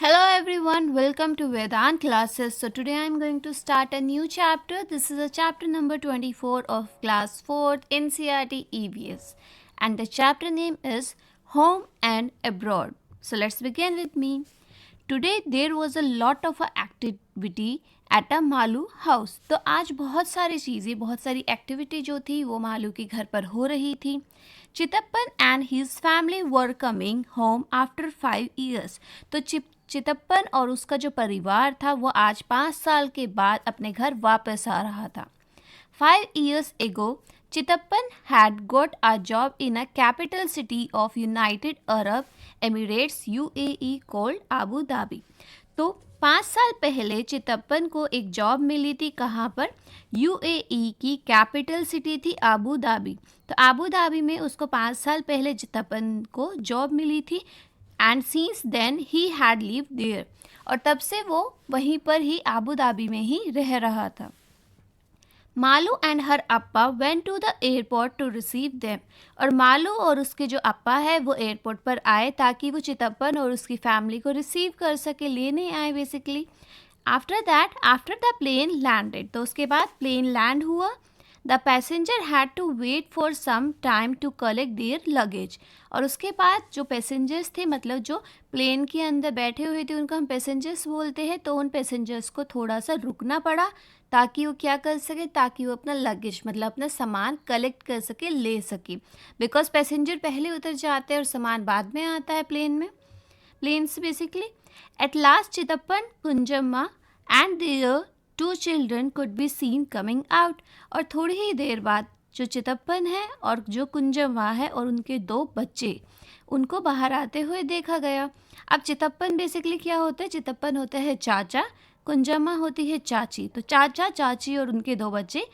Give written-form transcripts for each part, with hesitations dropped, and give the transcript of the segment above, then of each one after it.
Hello everyone, welcome to Vedant classes. So today I am going to start a new chapter. This is a chapter number 24 of class 4th NCERT EVS and the chapter name is Home and Abroad. So let's begin with me. Today there was a lot of activity at a Malu house. तो आज बहुत सारी चीज़ें, बहुत सारी activity जो थी वो मालू के घर पर हो रही थी. Chitappan and his family were coming home after 5 years. तो चितप्पन और उसका जो परिवार था वो आज 5 साल के बाद अपने घर वापस आ रहा था. 5 years ago, Chitappan had got a job in a capital city of United Arab Emirates UAE called Abu Dhabi. तो 5 साल पहले चितप्पन को एक जॉब मिली थी. कहाँ पर? UAE की कैपिटल सिटी थी आबू धाबी. तो आबू धाबी में उसको 5 साल पहले चितप्पन को जॉब मिली थी and since then he had lived there. और तब से वो वहीं पर ही आबू धाबी में ही रह रहा था. Malu and her appa went to the airport to receive them. और मालू और उसके जो अप्पा है वो एयरपोर्ट पर आए ताकि वो चितप्पन और उसकी फैमिली को रिसीव कर सके, लेने आए basically. After the plane landed, तो उसके बाद प्लेन लैंड हुआ. The passenger had to wait for some time to collect their luggage. और उसके बाद जो पैसेंजर्स थे, मतलब जो प्लेन के अंदर बैठे हुए थे उनको हम पैसेंजर्स बोलते हैं, तो उन पैसेंजर्स को थोड़ा सा रुकना पड़ा ताकि वो क्या कर सके, ताकि वो अपना लगेज मतलब अपना सामान कलेक्ट कर सके, ले सके. बिकॉज पैसेंजर पहले उतर जाते हैं और सामान बाद में आता है प्लेन से basically. At last Chitappan, Kunjamma and their 2 children could be seen coming out. और थोड़ी ही देर बाद जो चितप्पन है और जो कुंजम्मा है और उनके 2 बच्चे, उनको बाहर आते हुए देखा गया. अब चितप्पन बेसिकली क्या होता है? चितप्पन होता है चाचा, कुंजम्मा होती है चाची. तो चाचा, चाची और उनके 2 बच्चे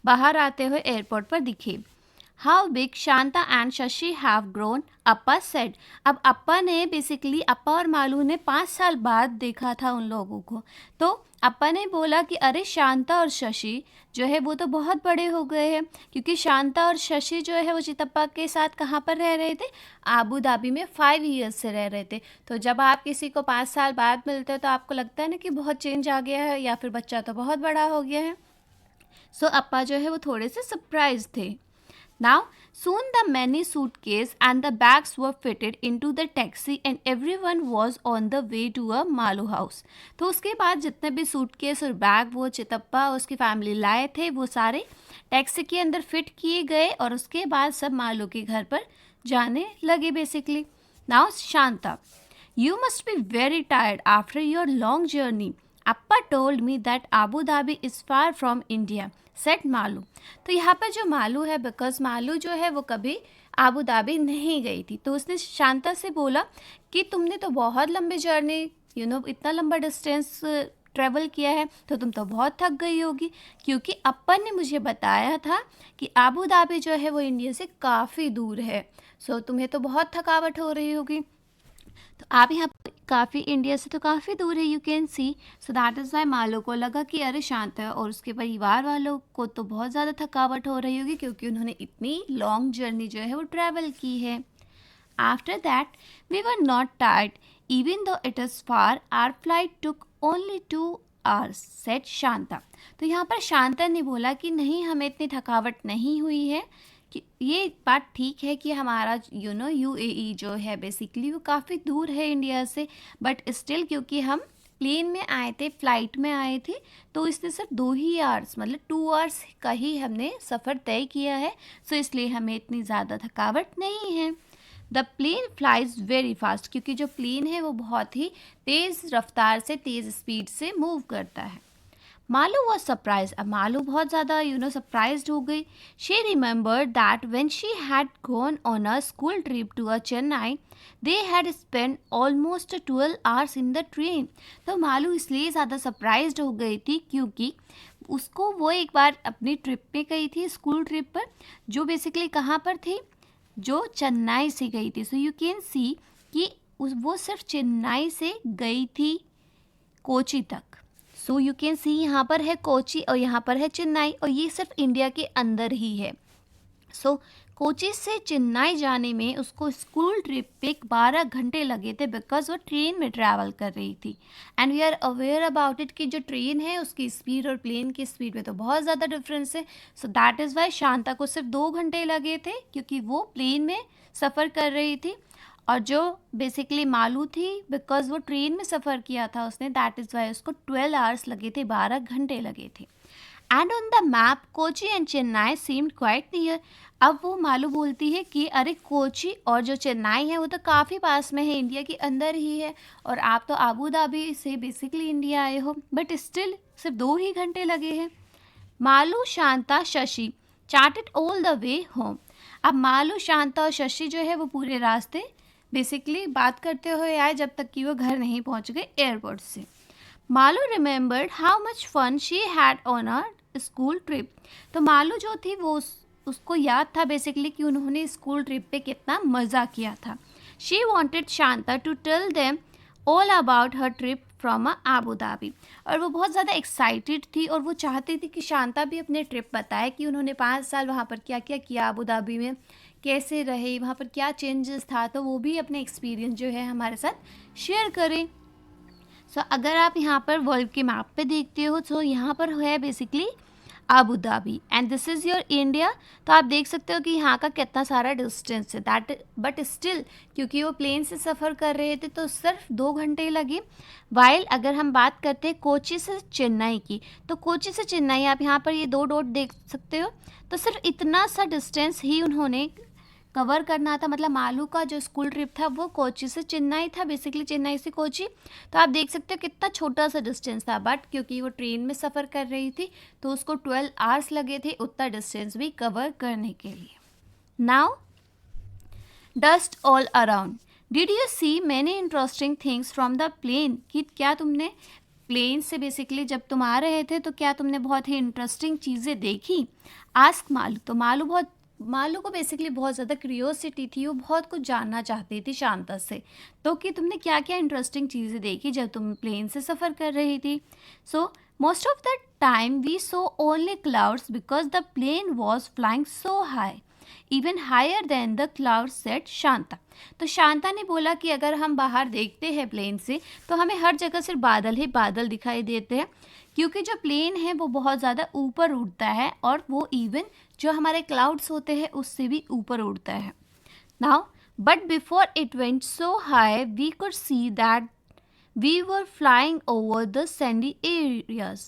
बाहर आते हुए एयरपोर्ट पर दिखे. How big Shanta and Shashi have grown, Appa said. अब अप्पा ने बेसिकली, अप्पा और मालू ने 5 साल बाद देखा था उन लोगों को. तो अप्पा ने बोला कि अरे शांता और शशि जो है वो तो बहुत बड़े हो गए हैं, क्योंकि शांता और शशि जो है वो चितप्पा के साथ कहाँ पर रह रहे थे? आबू धाबी में 5 years से रह रहे थे. तो जब आप किसी को 5 साल बाद मिलते हो तो आपको लगता है ना कि बहुत चेंज आ गया है या फिर बच्चा तो बहुत बड़ा हो गया है. सो अप्पा जो है वो थोड़े से सरप्राइज थे. Now, soon the many suitcases and the bags were fitted into the taxi and everyone was on the way to a Malu house. तो उसके बाद जितने भी सूटकेस और बैग वो चितप्पा और उसकी फैमिली लाए थे वो सारे टैक्सी के अंदर फिट किए गए और उसके बाद सब मालू के घर पर जाने लगे basically. Now Shanta, you must be very tired after your long journey. Appa told me that Abu Dhabi is far from India, said Malu. तो यहाँ पर जो मालू है, बिकॉज मालू जो है वो कभी आबू धाबी नहीं गई थी, तो उसने शांता से बोला कि तुमने तो बहुत लंबी जर्नी इतना लंबा डिस्टेंस ट्रैवल किया है तो तुम तो बहुत थक गई होगी, क्योंकि अपन ने मुझे बताया था कि आबू धाबी जो है वो इंडिया से काफ़ी दूर है. सो तुम्हें तो बहुत थकावट हो रही होगी. तो आप यहाँ पर काफ़ी इंडिया से तो काफ़ी दूर है, you can see. So that is Y मालो को लगा कि अरे शांत है और उसके परिवार वालों को तो बहुत ज़्यादा थकावट हो रही होगी, क्योंकि उन्होंने इतनी लॉन्ग जर्नी जो है वो ट्रैवल की है. After that we were not tired even though it is far, our flight took only 2 hours, said Shanta. तो यहाँ पर शांता ने बोला कि नहीं, हमें इतनी थकावट नहीं हुई है. कि ये बात ठीक है कि हमारा UAE जो है बेसिकली वो काफ़ी दूर है इंडिया से, बट स्टिल क्योंकि हम प्लेन में आए थे, फ्लाइट में आए थे, तो इसने सिर्फ 2 ही आवर्स मतलब 2 hours का ही हमने सफ़र तय किया है. सो इसलिए हमें इतनी ज़्यादा थकावट नहीं है. The plane flies very fast, क्योंकि जो प्लेन है वो बहुत ही तेज़ रफ्तार से, तेज़ स्पीड से मूव करता है. Malu was surprise. अब मालू बहुत ज़्यादा सरप्राइज हो गई. She remembered that when she had gone on a school trip to a Chennai they had spend almost 12 hours in the train. तो मालू इसलिए ज़्यादा सरप्राइज हो गई थी क्योंकि उसको वो एक बार अपनी ट्रिप पे गई थी, स्कूल ट्रिप पर, जो बेसिकली कहाँ पर थी? जो चेन्नई से गई थी. सो यू कैन सी कि वो सिर्फ चेन्नई से गई थी कोची तक. सो यू कैन सी यहाँ पर है कोची और यहाँ पर है चेन्नई, और ये सिर्फ इंडिया के अंदर ही है. सो कोची से चेन्नई जाने में उसको स्कूल ट्रिप पे 12 घंटे लगे थे बिकॉज वो ट्रेन में ट्रैवल कर रही थी। And we are aware about it कि जो ट्रेन है उसकी स्पीड और प्लेन की स्पीड में तो बहुत ज़्यादा डिफरेंस है। सो दैट इज़ वाई शांता को सिर्फ 2 घंटे लगे थे क्योंकि वो प्लेन में सफ़र कर रही थी, और जो बेसिकली मालू थी बिकॉज वो ट्रेन में सफ़र किया था उसने, दैट इज़ वाई उसको 12 आवर्स लगे थे, 12 घंटे लगे थे। And on the map Kochi and Chennai seemed quite near. अब वो मालू बोलती है कि अरे कोची और जो चेन्नई है वो तो काफ़ी पास में है, इंडिया के अंदर ही है, और आप तो आबू धाबी से बेसिकली इंडिया आए हो, बट स्टिल सिर्फ 2 ही घंटे लगे हैं। Malu, Shanta, Shashi chartered all the way home. अब मालू, शांता और शशि जो है वो पूरे रास्ते बेसिकली बात करते हुए आए जब तक कि वो घर नहीं पहुंच गए एयरपोर्ट से। Malu remembered how much fun she had on a school trip. तो मालू जो थी वो उसको याद था बेसिकली कि उन्होंने स्कूल ट्रिप पे कितना मज़ा किया था। She wanted Shanta to tell them all about her trip from Abu Dhabi. और वो बहुत ज़्यादा एक्साइटेड थी और वो चाहती थी कि शांता भी अपने ट्रिप बताए कि उन्होंने 5 साल वहाँ पर क्या क्या किया, आबू धाबी में कैसे रहे, वहाँ पर क्या चेंजेस था, तो वो भी अपने एक्सपीरियंस जो है हमारे साथ शेयर करें। सो अगर आप यहाँ पर वर्ल्ड के मैप पे देखते हो तो यहाँ पर है basically Abu Dhabi and this is your India. तो आप देख सकते हो कि यहाँ का कितना सारा डिस्टेंस है, दैट बट स्टिल क्योंकि वो प्लेन से सफ़र कर रहे थे तो सिर्फ 2 घंटे लगे। वाइल अगर हम बात करते हैं कोची से चेन्नई की, तो कोची से चेन्नई आप यहाँ पर ये 2 डॉट देख सकते हो, तो सिर्फ इतना सा डिस्टेंस ही उन्होंने कवर करना था। मतलब मालू का जो स्कूल ट्रिप था वो कोची से चेन्नई था, बेसिकली चेन्नई से कोची। तो आप देख सकते हो कितना छोटा सा डिस्टेंस था, बट क्योंकि वो ट्रेन में सफ़र कर रही थी तो उसको 12 आवर्स लगे थे उतना डिस्टेंस भी कवर करने के लिए। Now dust all around. Did you see many interesting things from the plane. कि क्या तुमने प्लेन से बेसिकली जब तुम आ रहे थे तो क्या तुमने बहुत ही इंटरेस्टिंग चीज़ें देखी। आस्क मालू। तो मालू को बेसिकली बहुत ज़्यादा क्यूरियोसिटी थी, वो बहुत कुछ जानना चाहती थी शांता से, तो कि तुमने क्या क्या इंटरेस्टिंग चीज़ें देखी जब तुम प्लेन से सफ़र कर रही थी। So most of the time we saw only clouds because the plane was flying so high, even higher than the clouds said Shanta. तो शांता ने बोला कि अगर हम बाहर देखते हैं प्लेन से तो हमें हर जगह सिर्फ बादल ही बादल दिखाई देते हैं, क्योंकि जो प्लेन है वो बहुत ज़्यादा ऊपर उड़ता है और वो इवन जो हमारे क्लाउड्स होते हैं उससे भी ऊपर उड़ता है। Now but before it went so high we could see that we were flying over the sandy areas.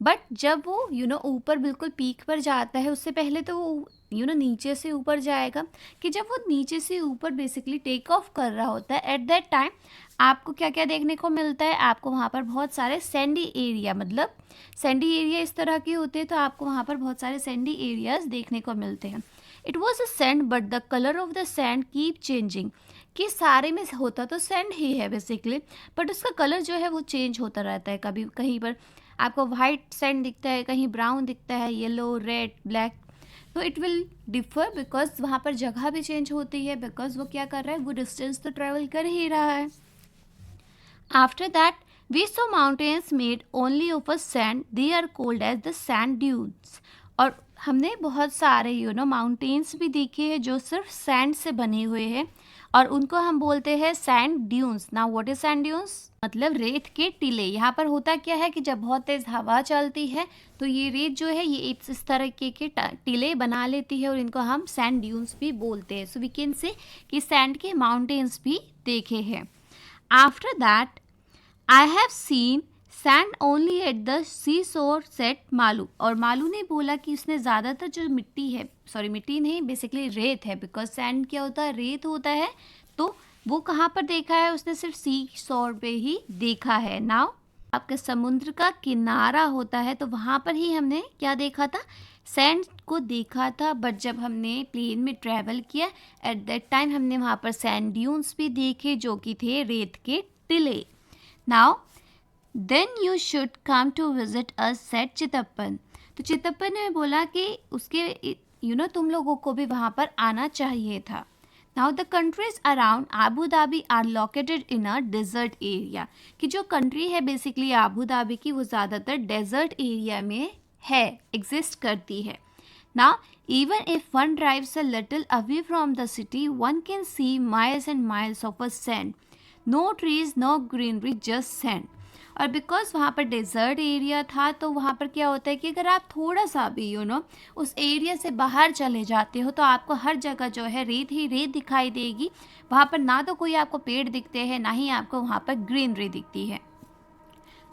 But जब वो ऊपर बिल्कुल पीक पर जाता है उससे पहले तो वो नीचे से ऊपर जाएगा, कि जब वो नीचे से ऊपर बेसिकली टेक ऑफ कर रहा होता है एट दैट टाइम आपको क्या क्या देखने को मिलता है। आपको वहाँ पर बहुत सारे सैंडी एरिया, मतलब सैंडी एरिया इस तरह के होते हैं, तो आपको वहाँ पर बहुत सारे सैंडी एरियाज देखने को मिलते हैं। It was a sand but the colour of the sand keep changing. कि सारे में होता तो सैंड ही है बेसिकली, बट उसका कलर जो है वो चेंज होता रहता है। कभी कहीं पर आपको वाइट सैंड दिखता है, कहीं ब्राउन दिखता है, येलो, रेड, ब्लैक। तो इट विल डिफर बिकॉज वहाँ पर जगह भी चेंज होती है, बिकॉज वो क्या कर रहा है, वो डिस्टेंस तो ट्रेवल कर ही रहा है। After that we saw mountains made only of a sand, they are called as the sand dunes. और हमने बहुत सारे माउंटेन्स भी देखे हैं जो सिर्फ सैंड से बने हुए हैं और उनको हम बोलते हैं sand dunes. Now what is sand dunes, मतलब रेत के टीले। यहाँ पर होता क्या है कि जब बहुत तेज़ हवा चलती है तो ये रेत जो है ये इस तरह के टीले बना लेती है और इनको हम सैंड ड्यून्स भी बोलते हैं। सो वी कैन से कि सैंड के माउंटेन्स भी देखे हैं। After that I have seen sand only at the sea shore said Malu. और मालू ने बोला कि उसने ज़्यादातर जो मिट्टी है, सॉरी मिट्टी नहीं बेसिकली रेत है, बिकॉज सैंड क्या होता है, रेत होता है, तो वो कहाँ पर देखा है, उसने सिर्फ सी शोर पे ही देखा है। नाउ आपका समुद्र का किनारा होता है तो वहाँ पर ही हमने क्या देखा था, सैंड को देखा था। बट जब हमने प्लेन में ट्रैवल किया एट दैट टाइम हमने वहाँ पर सैंड ड्यून्स भी देखे जो कि थे रेत के टिले। Now then you should come to visit us said Chitappan. तो चितप्पन ने बोला कि उसके तुम लोगों को भी वहाँ पर आना चाहिए था। Now the countries around Abu Dhabi are located in a desert area. कि जो कंट्री है बेसिकली आबू धाबी की वो ज़्यादातर डेजर्ट एरिया में है, एग्जिस्ट करती है। Now, even if one drives a little away from the city, one can see miles and miles of a sand. No trees, no greenery, just sand. और because वहाँ पर डेजर्ट एरिया था तो वहाँ पर क्या होता है कि अगर आप थोड़ा सा भी उस एरिया से बाहर चले जाते हो तो आपको हर जगह जो है रेत ही रेत दिखाई देगी। वहाँ पर ना तो कोई आपको पेड़ दिखते हैं, ना ही आपको वहाँ पर ग्रीनरी दिखती है।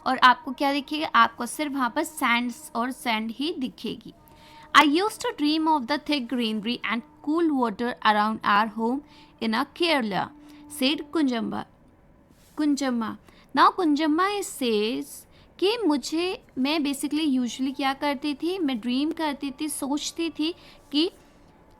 और आपको क्या दिखेगा? आपको सिर्फ वहाँ पर सैंड्स और सैंड ही दिखेगी। I used to dream of the thick greenery and cool water around our home in a Kerala, said Kunjamma. Now Kunjamma says कि मैं बेसिकली यूजुअली क्या करती थी, मैं ड्रीम करती थी, सोचती थी कि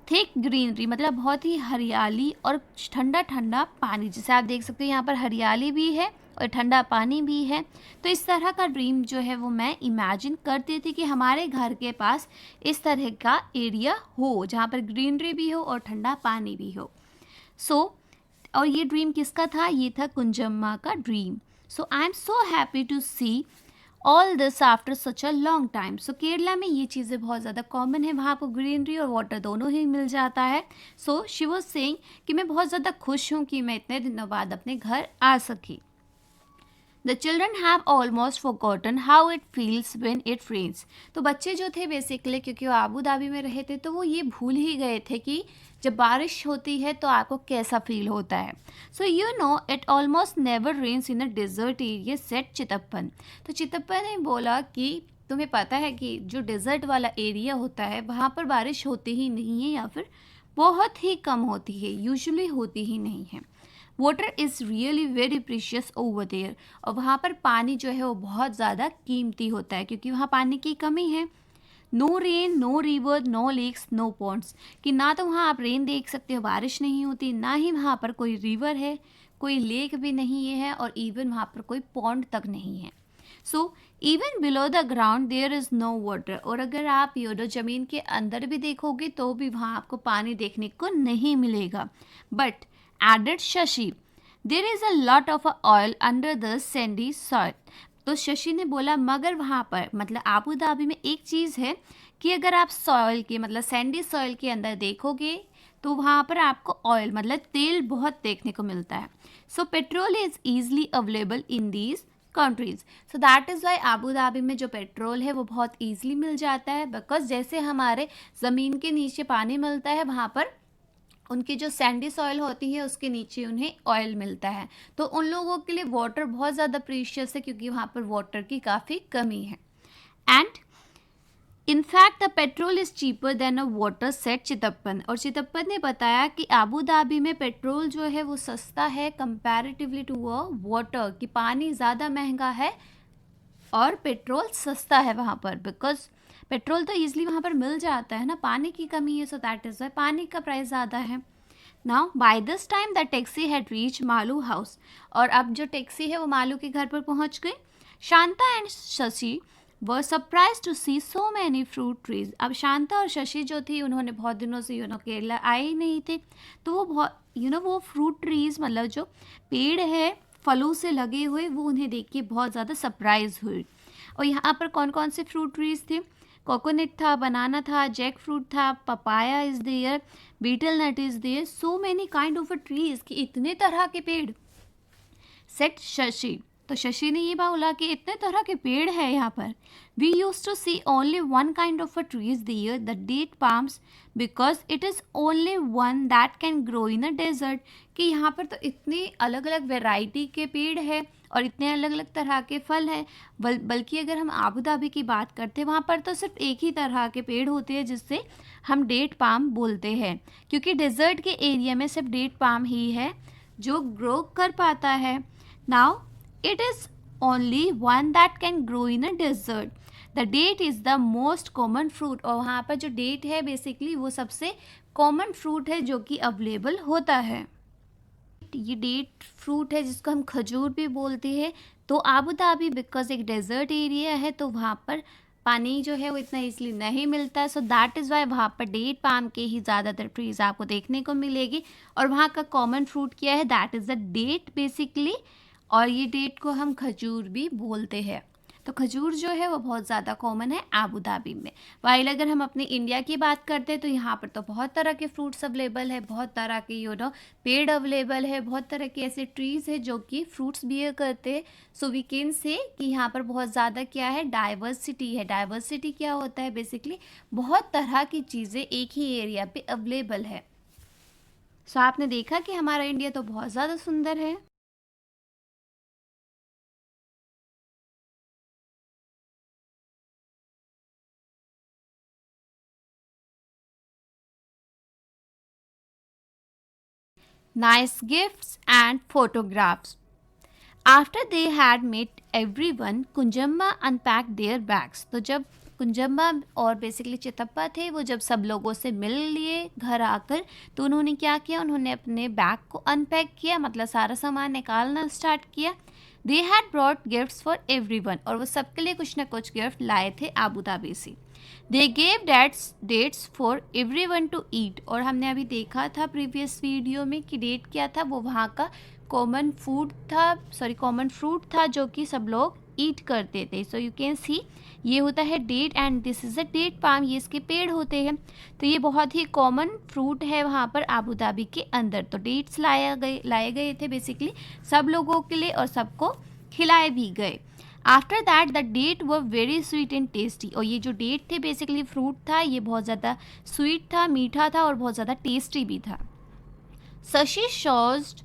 थिक ग्रीनरी मतलब बहुत ही हरियाली और ठंडा ठंडा पानी, जैसे आप देख सकते हो यहाँ पर हरियाली भी है और ठंडा पानी भी है। तो इस तरह का ड्रीम जो है वो मैं इमेजिन करती थी कि हमारे घर के पास इस तरह का एरिया हो जहाँ पर ग्रीनरी भी हो और ठंडा पानी भी हो। और ये ड्रीम किसका था? ये था कुंजम्मा का dream. So I am so happy to see all this after such a long time. So Kerala में ये चीज़ें बहुत ज़्यादा कॉमन है, वहाँ पर ग्रीनरी और वाटर दोनों ही मिल जाता है। सो शी वॉज सेइंग कि मैं बहुत ज़्यादा खुश हूँ कि मैं इतने दिनों बाद अपने घर आ सकी। The children have almost forgotten how it feels when it rains. तो बच्चे जो थे बेसिकली, क्योंकि वो आबू धाबी में रहे थे, तो वो ये भूल ही गए थे कि जब बारिश होती है तो आपको कैसा फील होता है। So you know it almost never rains in a desert area, said Chitappan. तो चितप्पन ने बोला कि तुम्हें पता है कि जो डेजर्ट वाला एरिया होता है वहाँ पर बारिश होती ही नहीं है, या फिर बहुत ही कम होती है, यूजुअली होती ही नहीं है। Water is really very precious over there. और वहाँ पर पानी जो है वो बहुत ज़्यादा कीमती होता है, क्योंकि वहाँ पानी की कमी है। No rain, no river, no lakes, no ponds, कि ना तो वहाँ आप रेन देख सकते हो, बारिश नहीं होती, ना ही वहाँ पर कोई रिवर है, कोई लेक भी नहीं है, और इवन वहाँ पर कोई पॉन्ड तक नहीं है। So even below the ground there is no water. और अगर आप ज़मीन के अंदर भी देखोगे तो भी वहाँ आपको पानी देखने को नहीं मिलेगा। But added Shashi, there is a lot of oil under the sandy soil. तो शशि ने बोला मगर वहाँ पर मतलब आबू धाबी में एक चीज़ है कि अगर आप सॉइल के मतलब सैंडी सॉइल के अंदर देखोगे तो वहाँ पर आपको ऑयल मतलब तेल बहुत देखने को मिलता है। So petrol is easily available in these countries. So that is why Abu Dhabi में जो पेट्रोल है वो बहुत ईजिली मिल जाता है, बिकॉज जैसे हमारे ज़मीन के नीचे पानी मिलता है, वहाँ पर उनकी जो सैंडी सॉइल होती है उसके नीचे उन्हें ऑयल मिलता है। तो उन लोगों के लिए वाटर बहुत ज़्यादा प्रीशियस है, क्योंकि वहाँ पर वाटर की काफ़ी कमी है। And in fact the petrol is cheaper than a water, said Chitappan. और चितप्पन ने बताया कि आबू धाबी में पेट्रोल जो है वो सस्ता है कंपैरेटिवली टू अ वाटर, कि पानी ज़्यादा महंगा है और पेट्रोल सस्ता है वहाँ पर, बिकॉज पेट्रोल तो ईजिली वहाँ पर मिल जाता है ना, पानी की कमी है। सो दैट इज़ वाई पानी का प्राइस ज़्यादा है। Now by this time the taxi had reach Malu house. और अब जो टैक्सी है वो मालू के घर पर पहुँच गई। Shanta and Shashi were surprise to see so many fruit trees. अब शांता और शशि जो थी उन्होंने बहुत दिनों से केरला आए ही नहीं थे, तो वो बहुत वो फ्रूट ट्रीज मतलब जो पेड़ है फलों से लगे हुए, वो उन्हें देख के बहुत ज़्यादा सरप्राइज हुई। और यहाँ पर कौन कौन से फ्रूट ट्रीज थे? कोकोनट था, बनाना था, जैक फ्रूट था, papaya is there, betel nut is there, so many kind of a trees, कि इतने तरह के पेड़। सेट शशि, तो शशि ने ये बोला कि इतने तरह के पेड़ है यहाँ पर। We use to see only one kind of a trees there, the date palms, because it is only one that can grow in a desert. कि यहाँ पर तो इतनी अलग अलग वेराइटी के पेड़ है और इतने अलग अलग तरह के फल हैं। बल्कि अगर हम आबू धाबी की बात करते हैं, वहाँ पर तो सिर्फ एक ही तरह के पेड़ होते हैं जिससे हम डेट पाम बोलते हैं, क्योंकि डेजर्ट के एरिया में सिर्फ डेट पाम ही है जो ग्रो कर पाता है। Now it is only one that can grow in a desert. The date is the most common fruit. और वहाँ पर जो डेट है बेसिकली वो सबसे कॉमन फ्रूट है जो कि अवेलेबल होता है। ये डेट फ्रूट है जिसको हम खजूर भी बोलते हैं। तो आबू धाबी बिकॉज एक डेजर्ट एरिया है तो वहाँ पर पानी जो है वो इतना इसलिए नहीं मिलता है। सो दैट इज़ वाई वहाँ पर डेट पाम के ही ज़्यादातर ट्रीज आपको देखने को मिलेगी। और वहाँ का कॉमन फ्रूट क्या है? That is the date basically. और ये डेट को हम खजूर भी बोलते हैं। तो खजूर जो है वो बहुत ज़्यादा कॉमन है आबू धाबी में। वाइल अगर हम अपने इंडिया की बात करते हैं तो यहाँ पर तो बहुत तरह के फ्रूट्स अवेलेबल है, बहुत तरह के पेड़ अवेलेबल है, बहुत तरह के ऐसे ट्रीज़ है जो कि फ्रूट्स बियर करते हैं। सो वी कैन से कि यहाँ पर बहुत ज़्यादा क्या है, डाइवर्सिटी है। डाइवर्सिटी क्या होता है, बेसिकली बहुत तरह की चीज़ें एक ही एरिया पे अवेलेबल है। सो आपने देखा कि हमारा इंडिया तो बहुत ज़्यादा सुंदर है। Nice gifts and photographs. After they had met everyone, कुंजम्बा unpacked their bags. तो जब कुंजम्बा और बेसिकली चितप्पा थे, वो जब सब लोगों से मिल लिए घर आकर, तो उन्होंने क्या किया, उन्होंने अपने बैग को अनपैक किया, मतलब सारा सामान निकालना स्टार्ट किया। They had brought gifts for everyone, और वो सबके लिए कुछ ना कुछ गिफ्ट लाए थे आबू धाबी से। They gave dates for everyone to eat, और हमने अभी देखा था प्रीवियस वीडियो में कि डेट क्या था, वो वहाँ का कॉमन फ्रूट था जो कि सब लोग ईट करते थे। सो यू कैन सी ये होता है date and this is a date palm, ये इसके पेड़ होते हैं। तो ये बहुत ही कॉमन फ्रूट है वहाँ पर आबू धाबी के अंदर। तो डेट्स लाए गए थे बेसिकली सब लोगों के लिए, और सबको खिलाए भी गए। After that the date were very sweet and tasty, और ये जो डेट थे बेसिकली फ्रूट था, ये बहुत ज़्यादा स्वीट था, मीठा था और बहुत ज़्यादा टेस्टी भी था। Shashi showed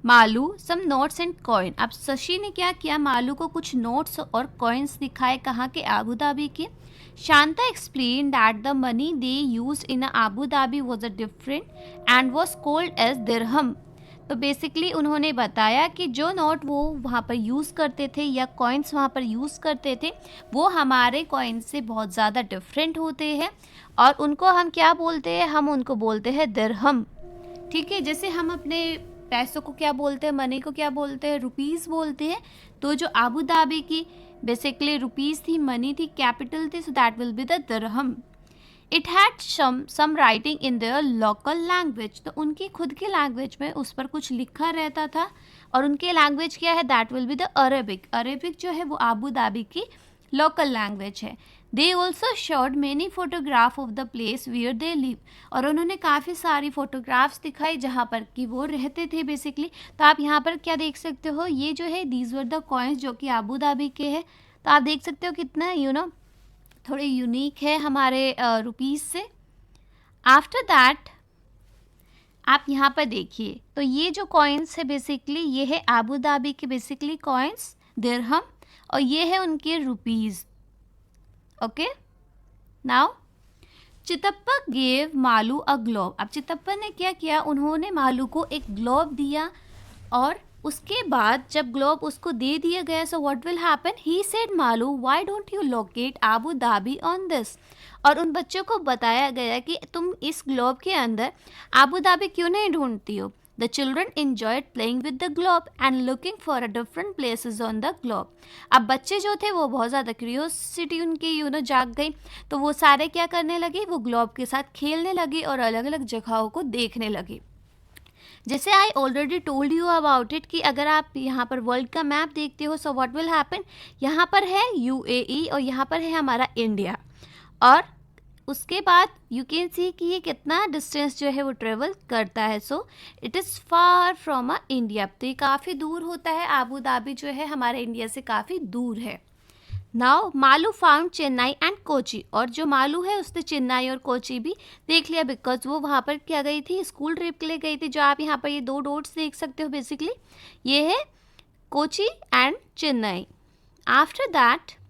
Malu some notes and coin. अब शशि ने क्या किया, मालू को कुछ नोट्स और कॉइन्स दिखाए, कहाँ के, आबू धाबी के। Shanta explain that the money they use in Abu Dhabi was a different and was called as dirham. तो बेसिकली उन्होंने बताया कि जो नोट वो वहाँ पर यूज़ करते थे या कॉइन्स वहाँ पर यूज़ करते थे, वो हमारे कॉइन्स से बहुत ज़्यादा डिफरेंट होते हैं, और उनको हम क्या बोलते हैं, हम उनको बोलते हैं दिरहम। ठीक है, जैसे हम अपने पैसों को क्या बोलते हैं, मनी को क्या बोलते हैं, रुपीज़ बोलते हैं। तो जो आबू धाबी की बेसिकली रुपीज़ थी, मनी थी, कैपिटल थी, so that will be the dirham. It had some writing in their local language, तो उनकी खुद की लैंग्वेज में उस पर कुछ लिखा रहता था, और उनकी लैंग्वेज क्या है, that will be the Arabic. Arabic जो है वो आबू धाबी की लोकल लैंग्वेज है। They also showed many photograph of the place wear they live, और उन्होंने काफ़ी सारी फोटोग्राफ्स दिखाई जहाँ पर कि वो रहते थे बेसिकली। तो आप यहाँ पर क्या देख सकते हो, ये जो है दीज वर द कॉइन्स जो कि आबू धाबी के हैं। तो आप देख सकते हो कितना थोड़े यूनिक है हमारे रुपीज़ से। आफ्टर दैट आप यहाँ पर देखिए, तो ये जो कॉइन्स है बेसिकली ये है आबू धाबी के बेसिकली कॉइन्स दिरहम, और ये है उनके rupees. Okay, now Chitappa gave Malu a globe. अब चितप्पा ने क्या किया, उन्होंने मालू को एक ग्लोब दिया, और उसके बाद जब ग्लोब उसको दे दिया गया, so what will happen, he said Malu why don't you locate Abu Dhabi on this. और उन बच्चों को बताया गया कि तुम इस ग्लोब के अंदर आबू धाबी क्यों नहीं ढूंढती हो। The children enjoyed playing with the globe and looking for a different places on the globe. अब बच्चे जो थे वो बहुत ज़्यादा क्यूरियोसिटी उनकी जाग गई, तो वो सारे क्या करने लगे, वो ग्लोब के साथ खेलने लगे और अलग अलग जगहों को देखने लगे। जैसे I already told you about it कि अगर आप यहाँ पर वर्ल्ड का मैप देखते हो, सो व्हाट विल हैपन, यहाँ पर है यूएई और यहाँ पर है हमारा इंडिया, और उसके बाद यू कैन सी कि ये कितना डिस्टेंस जो है वो ट्रेवल करता है। So it is far from a India, तो ये काफ़ी दूर होता है, आबू धाबी जो है हमारे इंडिया से काफ़ी दूर है। Now Malu found Chennai and Kochi, और जो मालू है उसने चेन्नई और कोची भी देख लिया, बिकॉज वो वहाँ पर क्या गई थी, स्कूल ट्रिप के लिए गई थी। जो आप यहाँ पर ये दो डॉट्स देख सकते हो बेसिकली ये है Kochi and Chennai. After that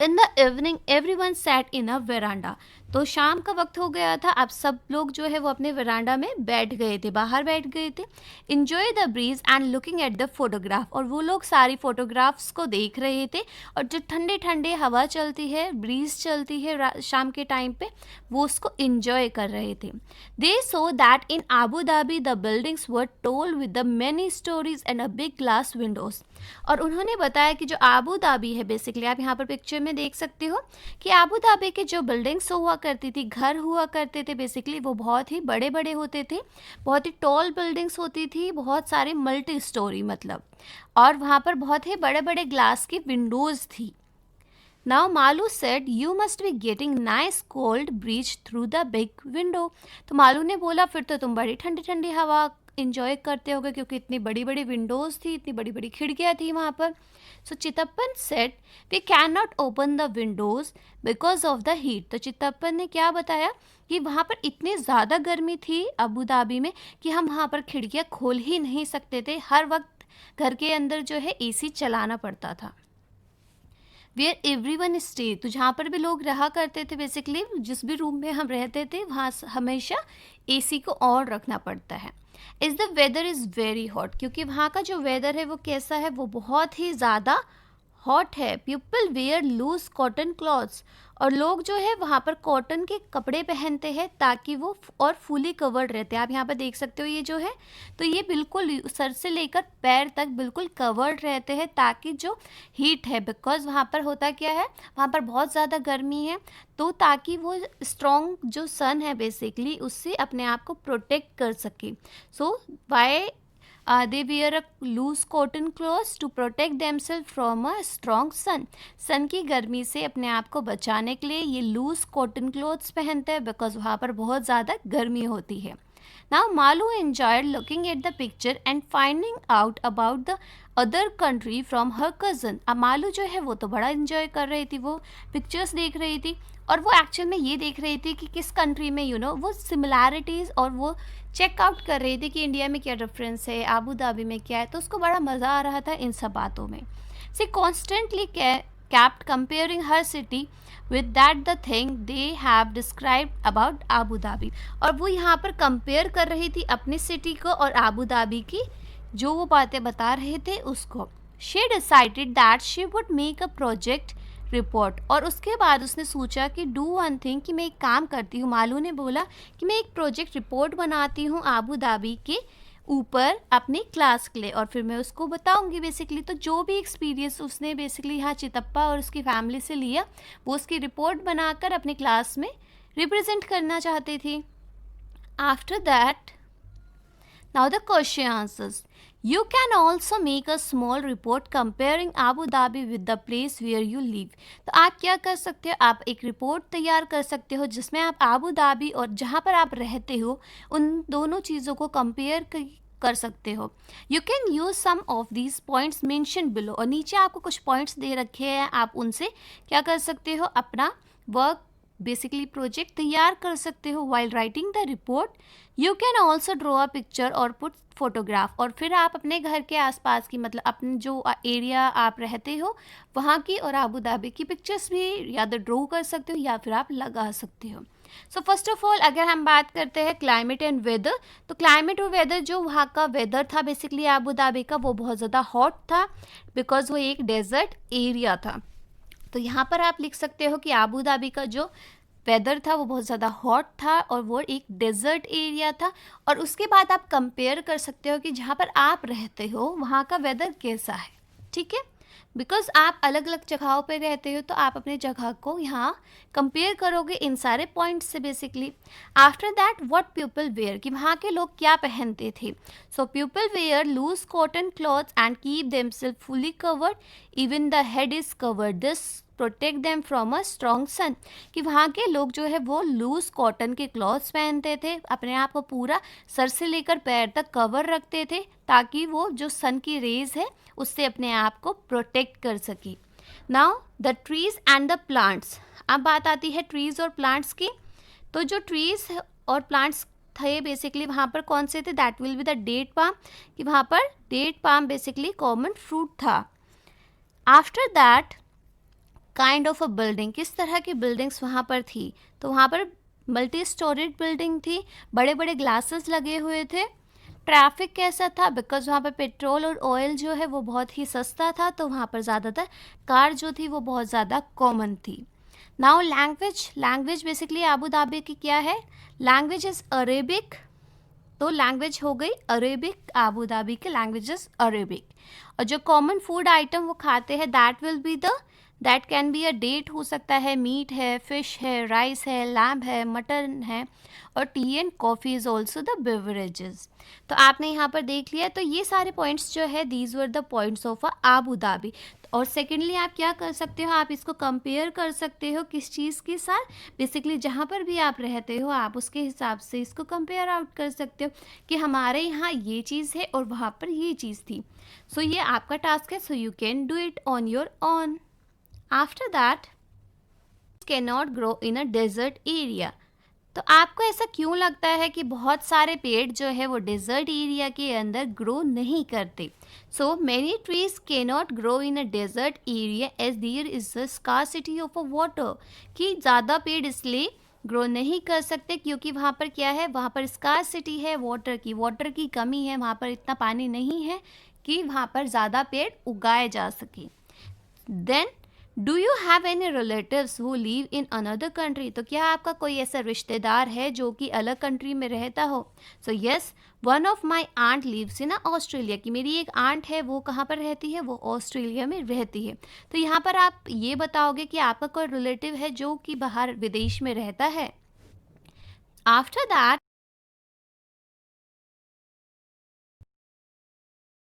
in the evening everyone sat in a veranda, तो शाम का वक्त हो गया था, अब सब लोग जो है वो अपने वेरांडा में बैठ गए थे, बाहर बैठ गए थे। Enjoy the breeze and looking at the photograph, और वो लोग सारी फोटोग्राफ्स को देख रहे थे, और जो ठंडे ठंडे हवा चलती है, ब्रीज चलती है शाम के टाइम पे, वो उसको इन्जॉय कर रहे थे। They saw that in Abu Dhabi the buildings were told with the many storeys and a big glass windows, और उन्होंने बताया कि जो आबू धाबी है बेसिकली आप यहाँ पर पिक्चर में देख सकते हो कि आबू धाबी के जो बिल्डिंग्स हुआ करती थी, घर हुआ करते थे बेसिकली, वो बहुत ही बड़े बड़े होते थे, बहुत ही टॉल बिल्डिंग्स होती थी, बहुत सारे मल्टी स्टोरी मतलब, और वहाँ पर बहुत ही बड़े बड़े ग्लास की विंडोज़ थी. Now Malu said, "You must be getting nice cold breeze through the big window." तो मालू ने बोला, फिर तो तुम बड़ी ठंडी ठंडी हवा इंजॉय करते होगे, क्योंकि इतनी बड़ी बड़ी विंडोज़ थी, इतनी बड़ी बड़ी खिड़कियाँ थी वहाँ पर. So Chitappan said, "we can not open the windows because of the heat." तो चितप्पन ने क्या बताया कि वहाँ पर इतनी ज़्यादा गर्मी थी अबू धाबी में कि हम वहाँ पर खिड़कियाँ खोल ही नहीं सकते थे, हर वक्त घर के अंदर जो है एसी चलाना पड़ता था. वेयर एवरी वन स्टे, तो जहाँ पर भी लोग रहा करते थे बेसिकली, जिस भी रूम में हम रहते थे वहाँ हमेशा एसी को ऑन रखना पड़ता है. Is the weather is very hot, क्योंकि वहाँ का जो वेदर है वो कैसा है, वो बहुत ही ज़्यादा हॉट है. People wear loose cotton clothes, और लोग जो है वहाँ पर कॉटन के कपड़े पहनते हैं ताकि वो और फुली कवर्ड रहते हैं. आप यहाँ पर देख सकते हो ये जो है, तो ये बिल्कुल सर से लेकर पैर तक बिल्कुल कवर्ड रहते हैं ताकि जो हीट है, बिकॉज वहाँ पर होता क्या है, वहाँ पर बहुत ज़्यादा गर्मी है, तो ताकि वो स्ट्रॉन्ग जो सन है बेसिकली उससे अपने आप को प्रोटेक्ट कर सके. सो Y they wear a loose cotton clothes to protect themselves from a strong sun. सन की गर्मी से अपने आप को बचाने के लिए ये लूज कॉटन क्लोथ्स पहनते हैं, बिकॉज वहाँ पर बहुत ज़्यादा गर्मी होती है. Now Malu enjoyed looking at the picture and finding out about the other country from her cousin. अब मालू जो है वो तो बड़ा enjoy कर रही थी, वो पिक्चर्स देख रही थी, और वो एक्चुअल में ये देख रही थी कि किस कंट्री में वो सिमिलैरिटीज़, और वो चेकआउट कर रही थी कि इंडिया में क्या डिफरेंस है, आबू धाबी में क्या है, तो उसको बड़ा मज़ा आ रहा था इन सब बातों में. सी constantly kept comparing her city with that the thing they have described about Abu Dhabi. और वो यहाँ पर कंपेयर कर रही थी अपनी सिटी को और आबू धाबी की, जो वो बातें बता रहे थे उसको. She decided that she would make a project report, और उसके बाद उसने सोचा कि डू वन थिंग, कि मैं एक काम करती हूँ. मालू ने बोला कि मैं एक प्रोजेक्ट रिपोर्ट बनाती हूँ आबू धाबी के ऊपर अपनी क्लास के लिए, और फिर मैं उसको बताऊंगी बेसिकली. तो जो भी एक्सपीरियंस उसने बेसिकली यहाँ चितप्पा और उसकी फैमिली से लिया, वो उसकी रिपोर्ट बनाकर अपनी क्लास में रिप्रेजेंट करना चाहती थी. After that, now the question answers. You can also make a small report comparing Abu Dhabi with the place where you live. तो आप क्या कर सकते हो, आप एक रिपोर्ट तैयार कर सकते हो जिसमें आप आबू धाबी और जहाँ पर आप रहते हो उन दोनों चीज़ों को कंपेयर कर सकते हो. You can use some of these points mention below, और नीचे आपको कुछ पॉइंट्स दे रखे हैं, आप उनसे क्या कर सकते हो, अपना वर्क बेसिकली प्रोजेक्ट तैयार कर सकते हो. While writing the report you can also draw a picture और पुट फोटोग्राफ, और फिर आप अपने घर के आसपास की, मतलब अपने जो एरिया आप रहते हो वहाँ की और आबू धाबी की पिक्चर्स भी या तो ड्रॉ कर सकते हो या फिर आप लगा सकते हो. सो फर्स्ट ऑफ ऑल अगर हम बात करते हैं क्लाइमेट एंड वेदर, तो क्लाइमेट और वेदर, जो वहाँ का वेदर था बेसिकली आबू धाबी का, वो बहुत ज़्यादा हॉट था बिकॉज वो एक डेजर्ट एरिया था. तो यहाँ पर आप लिख सकते हो कि आबू धाबी का जो वेदर था वो बहुत ज़्यादा हॉट था और वो एक डेजर्ट एरिया था. और उसके बाद आप कंपेयर कर सकते हो कि जहाँ पर आप रहते हो वहाँ का वेदर कैसा है. ठीक है, बिकॉज आप अलग अलग जगहों पे रहते हो, तो आप अपने जगह को यहाँ कंपेयर करोगे इन सारे पॉइंट्स से basically. After that, what people wear, कि वहाँ के लोग क्या पहनते थे. So people wear loose cotton clothes and keep themselves fully covered, even the head is covered, this protect them from a strong sun, कि वहाँ के लोग जो है वो लूज कॉटन के क्लॉथ्स पहनते थे, अपने आप को पूरा सर से लेकर पैर तक कवर रखते थे ताकि वो जो सन की रेज है उससे अपने आप को प्रोटेक्ट कर सके. Now the trees and the plants, अब बात आती है ट्रीज और प्लांट्स की. तो जो ट्रीज और प्लांट्स थे बेसिकली वहाँ पर कौन से थे, that will be the date palm, कि वहाँ पर date palm basically common fruit था. After that, kind of a building, किस तरह की बिल्डिंग्स वहाँ पर थी, तो वहाँ पर मल्टी स्टोरेड बिल्डिंग थी, बड़े बड़े ग्लासेस लगे हुए थे. ट्रैफिक कैसा था, बिकॉज वहाँ पर पेट्रोल और ऑयल जो है वो बहुत ही सस्ता था, तो वहाँ पर ज़्यादातर कार जो थी वो बहुत ज़्यादा कॉमन थी. Now language basically Abu Dhabi की क्या है, लैंग्वेज इज़ अरेबिक. तो लैंग्वेज हो गई अरेबिक, आबू धाबी के लैंग्वेज इज़ अरेबिक. और जो कॉमन फूड आइटम वो खाते हैं that will be the that can be a date हो सकता है, मीट है, फिश है, राइस है, लैम्ब है, मटन है, और T and coffee is also the beverages. तो आपने यहाँ पर देख लिया। तो ये सारे पॉइंट्स जो है these were the points of Abu Dhabi. और सेकेंडली आप क्या कर सकते हो, आप इसको कंपेयर कर सकते हो किस चीज़ के साथ, बेसिकली जहाँ पर भी आप रहते हो आप उसके हिसाब से इसको कंपेयर आउट कर सकते हो कि हमारे यहाँ ये चीज़ है और वहाँ पर ये चीज़ थी। सो ये आपका टास्क है, so you can do it on your own. After that, can not grow in a desert area. तो आपको ऐसा क्यों लगता है कि बहुत सारे पेड़ जो है वो डेजर्ट एरिया के अंदर ग्रो नहीं करते? सो मैनी ट्रीज के not grow in a desert area as there is a scarcity of a water. कि ज़्यादा पेड़ इसलिए ग्रो नहीं कर सकते क्योंकि वहाँ पर क्या है, वहाँ पर स्कार्सिटी है वाटर की कमी है, वहाँ पर इतना पानी नहीं है कि वहाँ पर ज़्यादा पेड़ उगाए जा सके। Then, do you have any relatives who live in another country? तो क्या आपका कोई ऐसा रिश्तेदार है जो कि अलग कंट्री में रहता हो? So yes, one of my aunt lives in Australia. कि मेरी एक आंट है, वो कहाँ पर रहती है, वो ऑस्ट्रेलिया में रहती है। तो यहाँ पर आप ये बताओगे कि आपका कोई रिलेटिव है जो कि बाहर विदेश में रहता है। After that,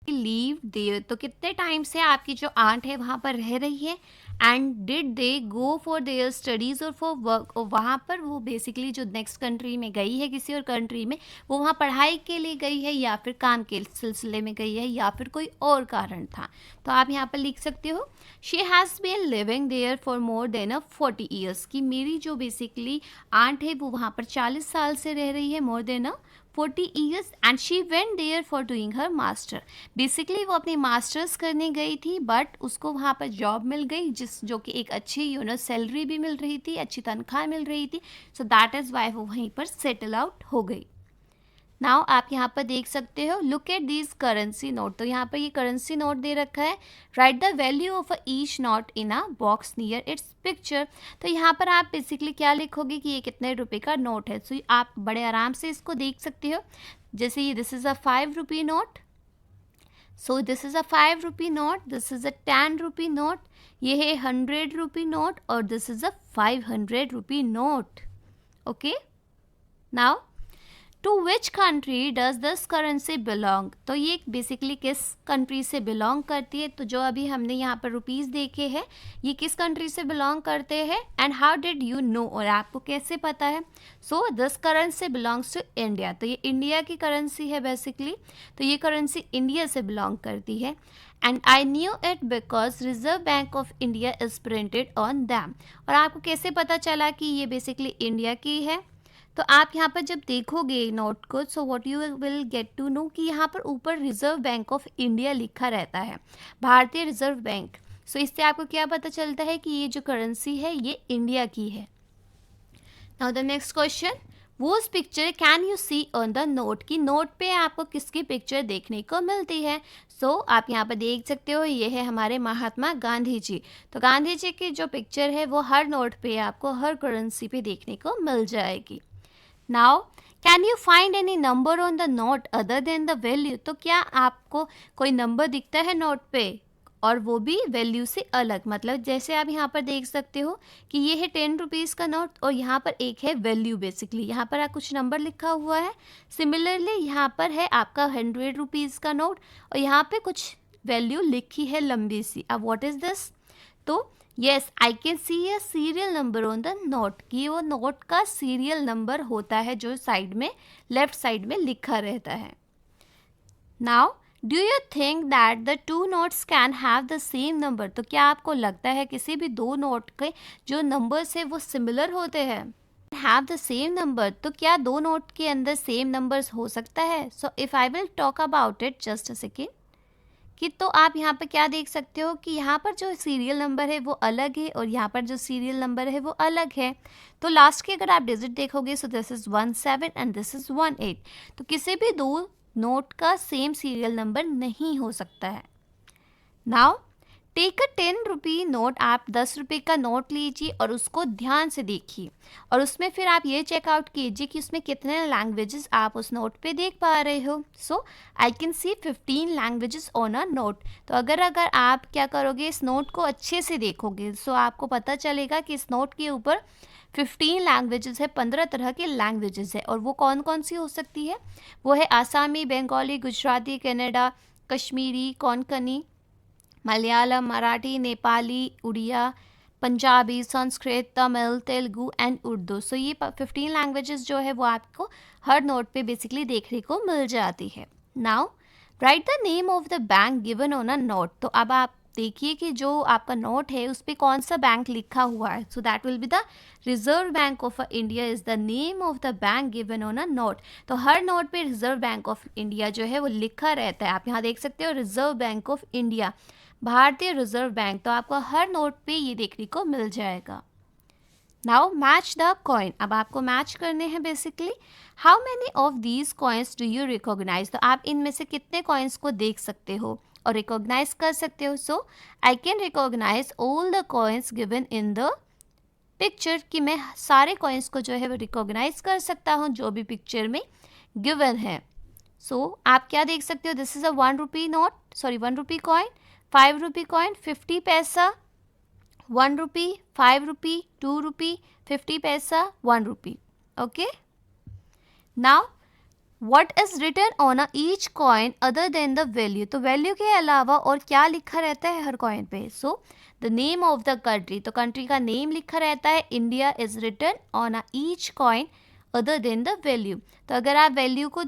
leave there. तो कितने टाइम से आपकी जो आंट है वहाँ पर रह रही है, and did they go for their studies और फॉर वर्क। और वहाँ पर वो बेसिकली जो नेक्स्ट कंट्री में गई है, किसी और कंट्री में, वो वहाँ पढ़ाई के लिए गई है या फिर काम के सिलसिले में गई है या फिर कोई और कारण था। तो आप यहाँ पर लिख सकते हो, she has been living there for more than a 40 years. कि मेरी जो बेसिकली आंट है वो वहाँ पर 40 साल से रह रही है, more than a 40 years, and she went there for doing her master. Basically वो अपनी मास्टर्स करने गई थी, बट उसको वहाँ पर जॉब मिल गई जो कि एक अच्छी सैलरी भी मिल रही थी, अच्छी तनख्वाह मिल रही थी। सो दैट इज़ वाई वो वहीं पर सेटल आउट हो गई। नाउ आप यहाँ पर देख सकते हो, look at this currency note. तो यहाँ पर ये करेंसी नोट दे रखा है। Right the value of each note in a box near it's picture. तो यहाँ पर आप बेसिकली क्या लिखोगे कि ये कितने रुपए का नोट है। सो आप बड़े आराम से इसको देख सकते हो। जैसे ये this is a 5 rupee note, so this is a 5 rupee note, this is a 10 rupee note, ये है 100 रुपी नोट, और this is a 500 rupee note. Okay, now to which country does this currency belong. तो ये basically किस country से belong करती है। तो जो अभी हमने यहाँ पर रुपीज़ देखे हैं, ये किस कंट्री से बिलोंग करते हैं, and how did you know, और आपको कैसे पता है। So this currency belongs to India. तो ये इंडिया की करेंसी है बेसिकली। तो ये करेंसी इंडिया से बिलोंग करती है। And I knew it because reserve bank of India is printed on them. और आपको कैसे पता चला कि ये बेसिकली इंडिया की है। तो आप यहाँ पर जब देखोगे नोट को, so what you will get to know कि यहाँ पर ऊपर रिजर्व बैंक ऑफ इंडिया लिखा रहता है, भारतीय रिजर्व बैंक। सो इससे आपको क्या पता चलता है कि ये जो करेंसी है ये इंडिया की है। Now the next question, whose picture can you see on the note. की नोट पे आपको किसकी पिक्चर देखने को मिलती है। सो आप यहाँ पर देख सकते हो, ये है हमारे महात्मा गांधी जी। तो गांधी जी की जो पिक्चर है वो हर नोट पे आपको, हर करेंसी पे देखने को मिल जाएगी। Now can you find any number on the note other than the value. तो क्या आपको कोई नंबर दिखता है नोट पे, और वो भी वैल्यू से अलग। मतलब जैसे आप यहाँ पर देख सकते हो कि ये है 10 रुपीज़ का नोट, और यहाँ पर एक है वैल्यू, बेसिकली यहाँ पर कुछ नंबर लिखा हुआ है। सिमिलरली यहाँ पर है आपका 100 रुपीज़ का नोट, और यहाँ पे कुछ वैल्यू लिखी है लंबी सी। अब व्हाट इज़ दिस। तो yes, I can C a serial number on the note. कि वो नोट का सीरियल नंबर होता है जो साइड में, लेफ्ट साइड में लिखा रहता है। Now do you think that the two notes can have the same number. तो क्या आपको लगता है किसी भी दो नोट के जो नंबर्स है वो सिमिलर होते हैं, हैव द सेम नंबर। तो क्या दो नोट के अंदर सेम नंबर्स हो सकता है। So if I will talk about it, just a second. कि तो आप यहाँ पर क्या देख सकते हो कि यहाँ पर जो सीरियल नंबर है वो अलग है, और यहाँ पर जो सीरियल नंबर है वो अलग है। तो लास्ट के अगर आप डिजिट देखोगे, सो this is 17 and this is 18। तो किसी भी दो नोट का सेम सीरियल नंबर नहीं हो सकता है। Now take a 10 rupee note, आप 10 रुपये का नोट लीजिए और उसको ध्यान से देखिए और उसमें फिर आप ये चेकआउट कीजिए कि उसमें कितने लैंग्वेजेस आप उस नोट पे देख पा रहे हो. So I can see 15 languages on a note. तो अगर आप क्या करोगे, इस नोट को अच्छे से देखोगे, सो आपको पता चलेगा कि इस नोट के ऊपर 15 लैंग्वेजेस है, 15 तरह के लैंग्वेजेस है. और वो कौन कौन सी हो सकती है? वो है आसामी, बंगाली, गुजराती, कन्नड़ा, कश्मीरी, कोंकणी, मलयालम, मराठी, नेपाली, उड़िया, पंजाबी, संस्कृत, तमिल, तेलुगु एंड उर्दू. सो ये 15 लैंग्वेजेस जो है वो आपको हर नोट पे बेसिकली देखने को मिल जाती है. Now right the name of the bank given on a note. तो अब आप देखिए कि जो आपका नोट है उस पर कौन सा बैंक लिखा हुआ है. सो that will be the reserve bank of India is the name of the bank given on a note. तो हर नोट पे रिजर्व बैंक ऑफ इंडिया जो है वो लिखा रहता है. आप यहाँ देख सकते हो रिजर्व बैंक ऑफ इंडिया, भारतीय रिजर्व बैंक. तो आपको हर नोट पे ये देखने को मिल जाएगा. Now match the coin. अब आपको मैच करने हैं basically. How many of these coins do you recognise. तो आप इनमें से कितने कॉइन्स को देख सकते हो और रिकॉग्नाइज कर सकते हो. So I can recognise all the coins given in the picture, कि मैं सारे कॉइन्स को जो है वो रिकॉग्नाइज कर सकता हूँ जो भी पिक्चर में गिवन है. सो आप क्या देख सकते हो, this is a 1 rupee note, sorry 1 rupee coin, 5 rupee coin, 50 paisa, 1 rupee, 5 rupee, 2 rupee, 50 paisa, 1 rupee. Okay. Now what is written on each coin other than the value. तो वैल्यू के अलावा और क्या लिखा रहता है हर कॉइन पे. So the name of the country, तो कंट्री का नेम लिखा रहता है. India is written on each coin other than the value. तो अगर आप वैल्यू को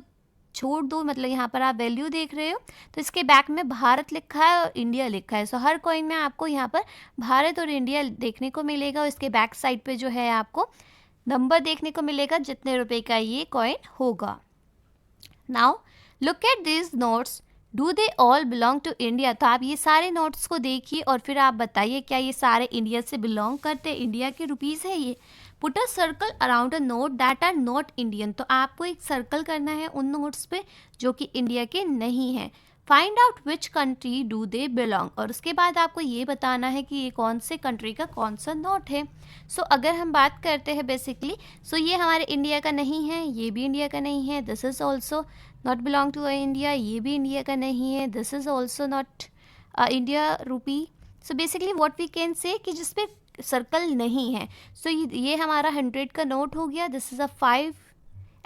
छोड़ दो, मतलब यहाँ पर आप वैल्यू देख रहे हो तो इसके बैक में भारत लिखा है और इंडिया लिखा है. सो हर कॉइन में आपको यहाँ पर भारत और इंडिया देखने को मिलेगा. इसके बैक साइड पे जो है आपको नंबर देखने को मिलेगा जितने रुपए का ये कॉइन होगा. Now look at this notes, do they all belong to India. तो आप ये सारे नोट्स को देखिए और फिर आप बताइए क्या ये सारे इंडिया से बिलोंग करते हैं, इंडिया के रुपीज़ है ये. Put a circle around a note that are not Indian. तो आपको एक सर्कल करना है उन नोट्स पे जो कि इंडिया के नहीं हैं. Find out which country do they belong. और उसके बाद आपको ये बताना है कि ये कौन से कंट्री का कौन सा नोट है. सो अगर हम बात करते हैं बेसिकली, सो ये हमारे इंडिया का नहीं है, ये भी इंडिया का नहीं है, this is also not belong to India, ये भी इंडिया का नहीं है, this is also not India rupee. So basically what we can say कि जिसपे सर्कल नहीं है. सो ये हमारा 100 का नोट हो गया, this is a 5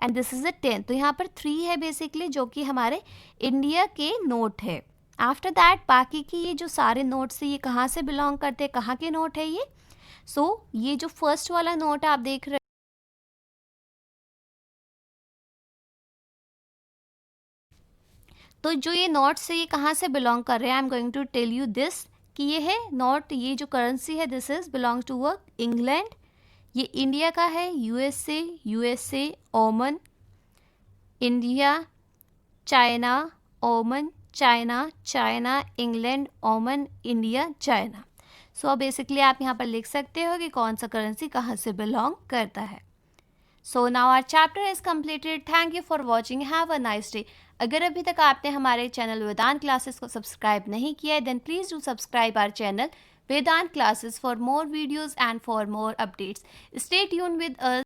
and this is a 10. तो यहाँ पर 3 है बेसिकली जो कि हमारे इंडिया के नोट है. आफ्टर दैट बाकी की ये जो सारे नोट्स है ये कहाँ से बिलोंग करते हैं, कहाँ के नोट है ये. सो ये जो फर्स्ट वाला नोट आप देख रहे तो जो ये नोट्स है ये कहाँ से बिलोंग कर रहे हैं, I am going to tell you this कि ये है नोट, ये जो करेंसी है this is belong to a England. ये इंडिया का है, USA, Oman, India, China, Oman, China, England, Oman, India, China. So basically आप यहाँ पर लिख सकते हो कि कौन सा करेंसी कहाँ से बिलोंग करता है. So now our chapter is completed. Thank you for watching. Have a nice day. अगर अभी तक आपने हमारे चैनल वेदांत क्लासेस को सब्सक्राइब नहीं किया है then please do subscribe our channel Vedant classes for more videos and for more updates. Stay tune with us.